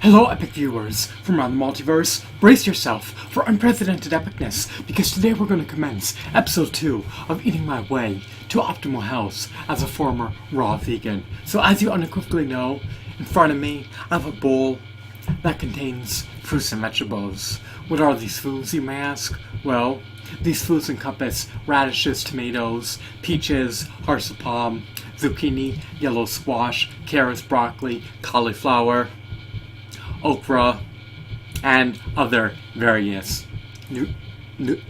Hello, epic viewers from around the multiverse. Brace yourself for unprecedented epicness, because today we're going to commence episode 2 of Eating My Way to Optimal Health as a former raw vegan. So as you unequivocally know, in front of me I have a bowl that contains fruits and vegetables. What are these foods, you may ask? Well, these foods encompass radishes, tomatoes, peaches, hearts of palm, zucchini, yellow squash, carrots, broccoli, cauliflower, okra, and other various new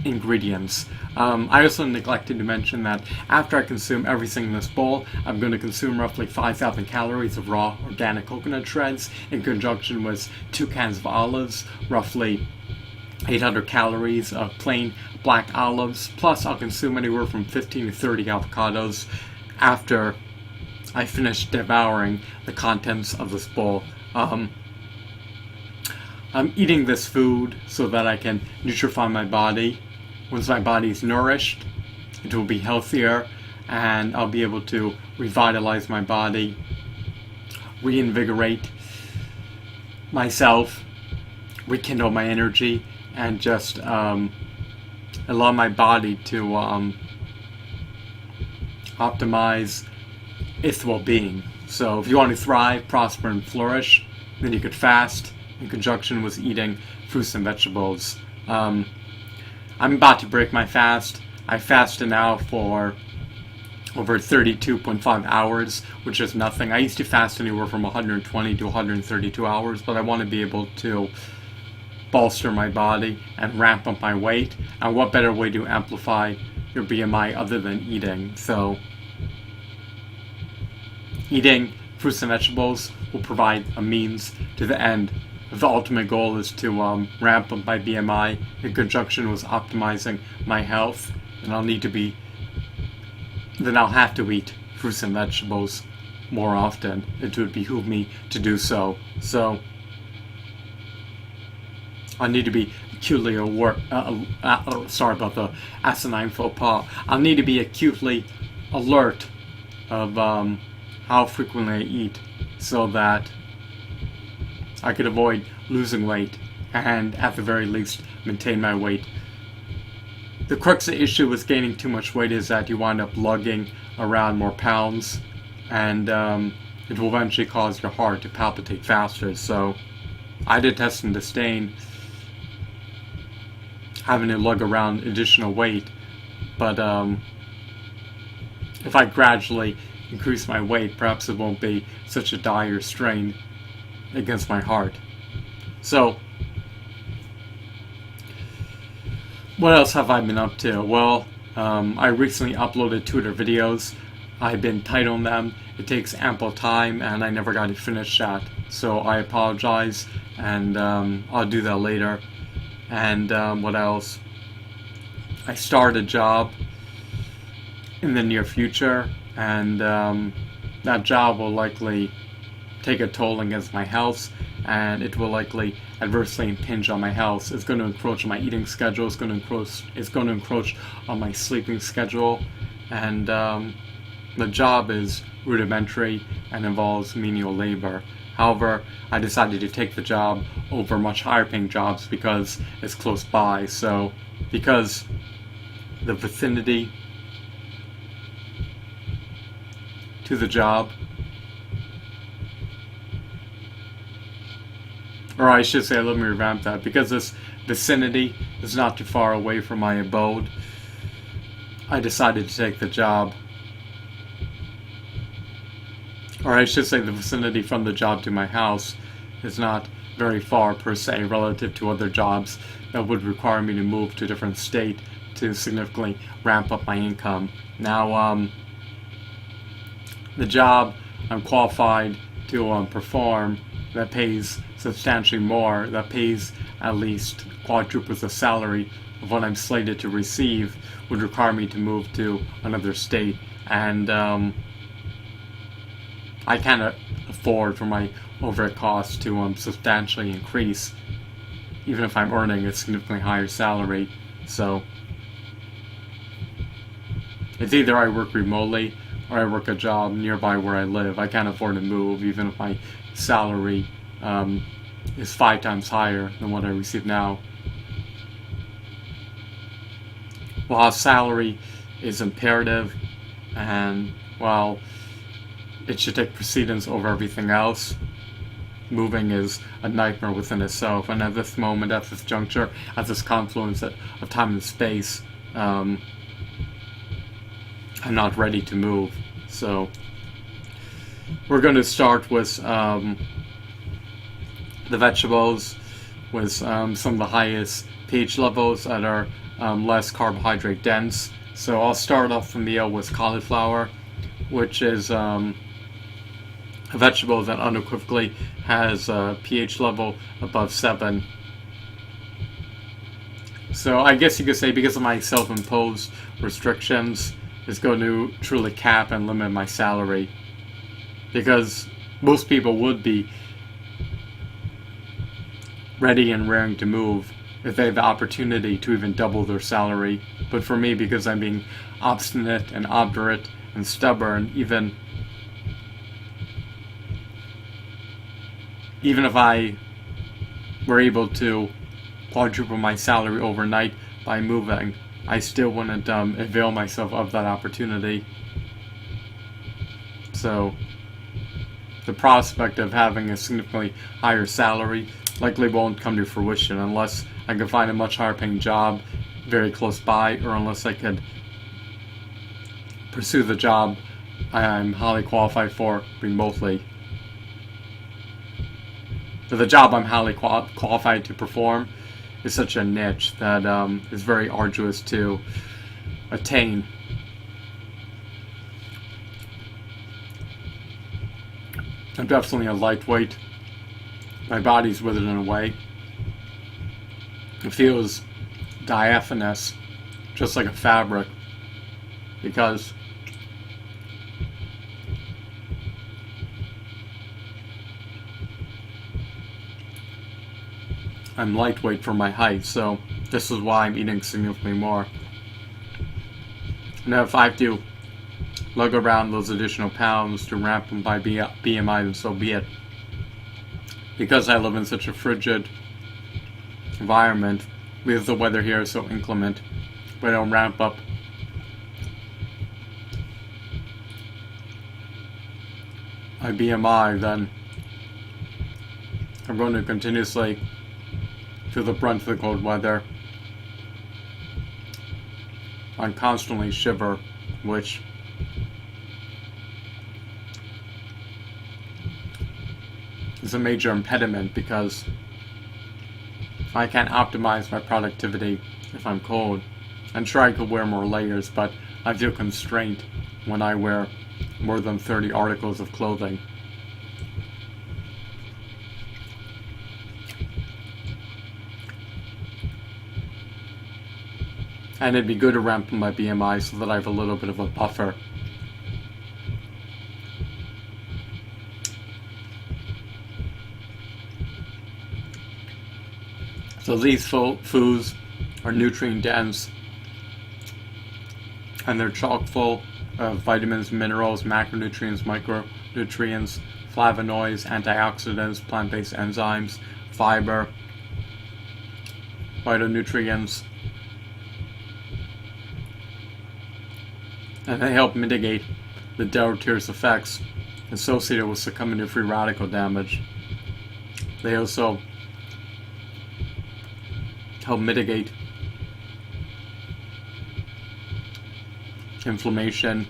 ingredients. I also neglected to mention that after I consume everything in this bowl, I'm going to consume roughly 5,000 calories of raw organic coconut shreds in conjunction with 2 cans of olives, roughly 800 calories of plain black olives, plus I'll consume anywhere from 15 to 30 avocados after I finish devouring the contents of this bowl. I'm eating this food so that I can nutrify my body. Once my body is nourished, it will be healthier and I'll be able to revitalize my body, reinvigorate myself, rekindle my energy, and just allow my body to optimize its well-being. So if you want to thrive, prosper, and flourish, then you could fast in conjunction with eating fruits and vegetables. I'm about to break my fast. I fasted now for over 32.5 hours, which is nothing. I used to fast anywhere from 120 to 132 hours, but I want to be able to bolster my body and ramp up my weight. And what better way to amplify your BMI other than eating? So eating fruits and vegetables will provide a means to the end. The ultimate goal is to ramp up my BMI in conjunction with optimizing my health, and I'll have to eat fruits and vegetables more often. It would behoove me to do so. So I need to be acutely aware. Sorry about the asinine faux pas. I'll need to be acutely alert of how frequently I eat, so that I could avoid losing weight and at the very least maintain my weight. The crux of the issue with gaining too much weight is that you wind up lugging around more pounds, and it will eventually cause your heart to palpitate faster. So I detest and disdain having to lug around additional weight, but if I gradually increase my weight, perhaps it won't be such a dire strain against my heart. So what else have I been up to? Well, I recently uploaded 2 other videos. I've been titling them. It takes ample time and I never got to finish that, so I apologize, and I'll do that later. And what else? I started a job in the near future, and that job will likely take a toll against my health, and it will likely adversely impinge on my health. It's going to encroach on my eating schedule. It's going to encroach on my sleeping schedule, and the job is rudimentary and involves menial labor. However, I decided to take the job over much higher paying jobs because it's close by. So because the vicinity to the job, or I should say, let me revamp that, because this vicinity is not too far away from my abode, I decided to take the job. Or I should say, the vicinity from the job to my house is not very far per se relative to other jobs that would require me to move to a different state to significantly ramp up my income. Now, the job I'm qualified to perform, that pays substantially more, that pays at least quadruples the salary of what I'm slated to receive, would require me to move to another state, and I can't afford for my overhead costs to substantially increase, even if I'm earning a significantly higher salary. So it's either I work remotely or I work a job nearby where I live. I can't afford to move, even if my salary is 5 times higher than what I receive now. While salary is imperative and while it should take precedence over everything else, moving is a nightmare within itself. And at this moment, at this juncture, at this confluence of time and space, I'm not ready to move. So we're going to start with the vegetables, with some of the highest pH levels that are less carbohydrate dense. So I'll start off the meal with cauliflower, which is a vegetable that unequivocally has a pH level above 7. So I guess you could say, because of my self-imposed restrictions, it's going to truly cap and limit my salary. Because most people would be ready and raring to move if they have the opportunity to even double their salary. But for me, because I'm being obstinate and obdurate and stubborn, even if I were able to quadruple my salary overnight by moving, I still wouldn't avail myself of that opportunity. So the prospect of having a significantly higher salary likely won't come to fruition unless I can find a much higher paying job very close by, or unless I could pursue the job I'm highly qualified for remotely. But the job I'm highly qualified to perform is such a niche that is very arduous to attain. I'm definitely a lightweight. My body's withered in a way. It feels diaphanous, just like a fabric, because I'm lightweight for my height, so this is why I'm eating significantly more. Now, if I have to lug around those additional pounds to ramp them by BMI, then so be it. Because I live in such a frigid environment, because the weather here is so inclement, if I don't ramp up my BMI, then I'm going to continuously feel the brunt of the cold weather and constantly shiver, which is a major impediment because I can't optimize my productivity if I'm cold. I'm sure I could wear more layers, but I feel constrained when I wear more than 30 articles of clothing. And it'd be good to ramp up my BMI so that I have a little bit of a buffer. So these foods are nutrient dense, and they're chock full of vitamins, minerals, macronutrients, micronutrients, flavonoids, antioxidants, plant-based enzymes, fiber, phytonutrients, and they help mitigate the deleterious effects associated with succumbing to free radical damage. They also help mitigate inflammation,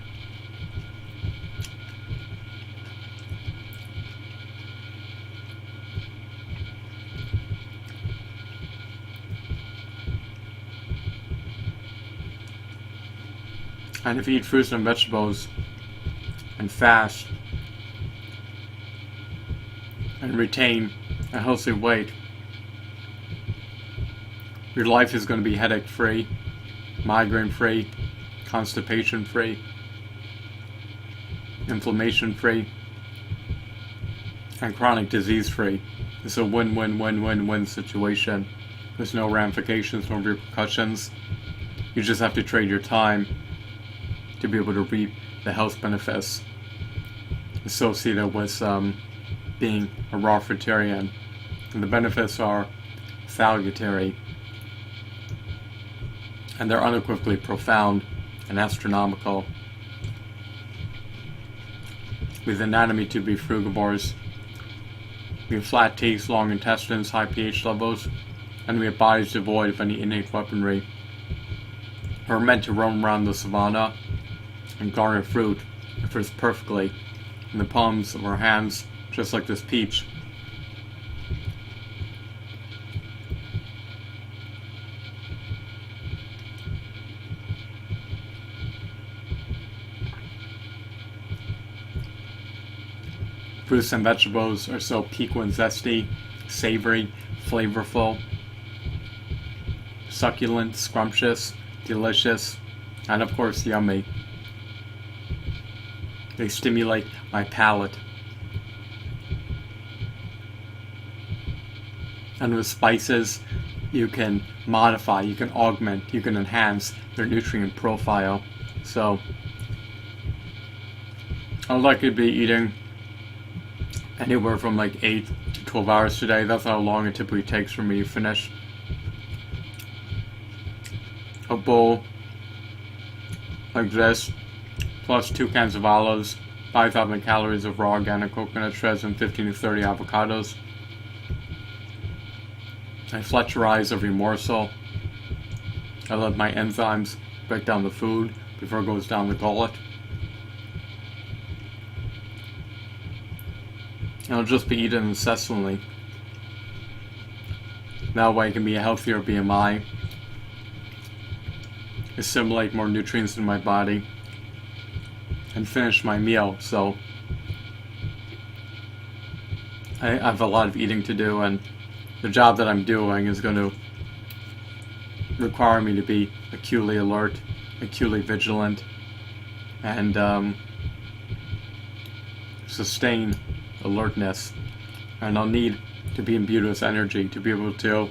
and if you eat fruits and vegetables and fast and retain a healthy weight, your life is going to be headache free, migraine free, constipation free, inflammation free, and chronic disease free. It's a win-win-win-win-win situation. There's no ramifications, no repercussions. You just have to trade your time to be able to reap the health benefits associated with being a raw fruitarian And the benefits are salutary, and they're unequivocally profound and astronomical. With anatomy to be frugivores, we have flat teeth, long intestines, high pH levels, and we have bodies devoid of any innate weaponry. We're meant to roam around the savannah and garner fruit, if it's perfectly, in the palms of our hands, just like this peach. Fruits and vegetables are so piquant, zesty, savory, flavorful, succulent, scrumptious, delicious, and of course yummy. They stimulate my palate. And with spices, you can modify, you can augment, you can enhance their nutrient profile. So, I'd like to be eating anywhere from like 8 to 12 hours today. That's how long it typically takes for me to finish a bowl like this, plus 2 cans of olives, 5,000 calories of raw organic coconut shreds, and 15 to 30 avocados. I Fletcherize every morsel. I let my enzymes break down the food before it goes down the gullet. And I'll just be eating incessantly. That way I can be a healthier BMI, assimilate more nutrients in my body, and finish my meal. So I have a lot of eating to do, and the job that I'm doing is going to require me to be acutely alert, acutely vigilant, and sustain alertness. And I'll need to be imbued with energy to be able to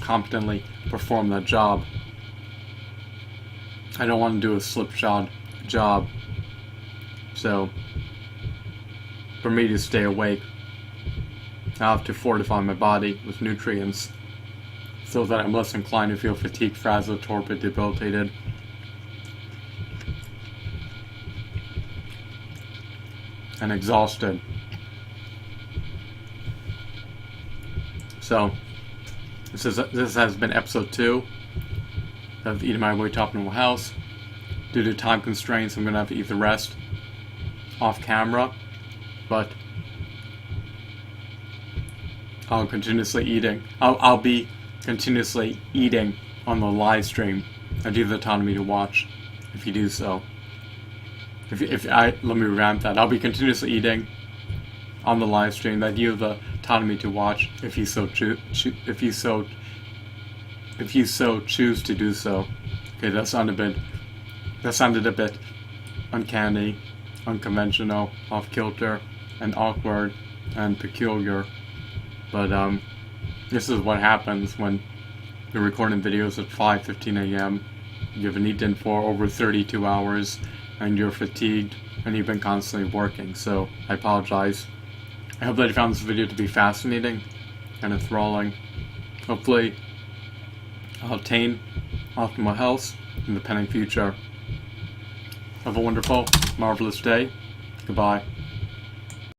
competently perform that job. I don't want to do a slipshod job. So, for me to stay awake, I have to fortify my body with nutrients so that I'm less inclined to feel fatigued, frazzled, torpid, debilitated. And exhausted. So, this has been episode 2 of Eating My Way to Optimal Health. Due to time constraints, I'm going to have to eat the rest off camera, but I'll be continuously eating on the live stream. I do have the autonomy to watch if you do so. Let me revamp that. I'll be continuously eating on the live stream. That you have the autonomy to watch if you so choose to do so. Okay, that sounded a bit uncanny, unconventional, off kilter, and awkward, and peculiar. But this is what happens when you're recording videos at 5:15 a.m. You haven't eaten for over 32 hours, and you're fatigued, and you've been constantly working. So I apologize. I hope that you found this video to be fascinating and enthralling. Hopefully, I'll attain optimal health in the pending future. Have a wonderful, marvelous day. Goodbye.